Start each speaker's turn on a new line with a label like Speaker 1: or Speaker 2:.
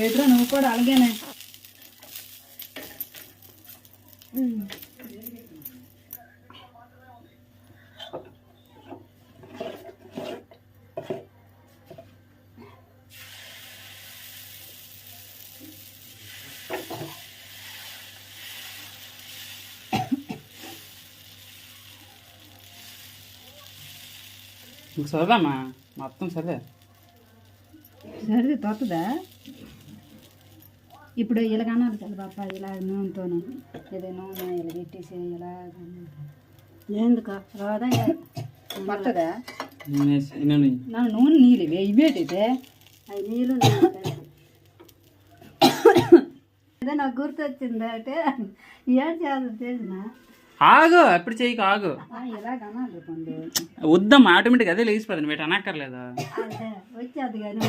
Speaker 1: ఏట్రా నువ్వు కూడా అలాగేనే.
Speaker 2: ఇంక చదవమ్మా మొత్తం చదివే.
Speaker 1: సరే తొత్తదా ఇప్పుడు ఇలాగ అన్నారు కదా పాప, ఇలా నూనెతోనే ఏదో నూనె ఇలా పెట్టేసి ఇలా ఎందుకు రాదా పట్టదా నా నూనె నీళ్ళు ఇవేటైతే అవి నీళ్ళు అదే నాకు గుర్తొచ్చింది అంటే ఏం చేయాలి తెలిసిన
Speaker 2: ఆగు, ఎప్పుడు చేయకు, ఆగు.
Speaker 1: ఇలాగ అన్నారు కొంచెం
Speaker 2: వద్దమ్మా, ఆటోమేటిక్ అదే లేచిపోతుంది, వీటి అనక్కర్లేదు.
Speaker 1: అదే వచ్చేది కానీ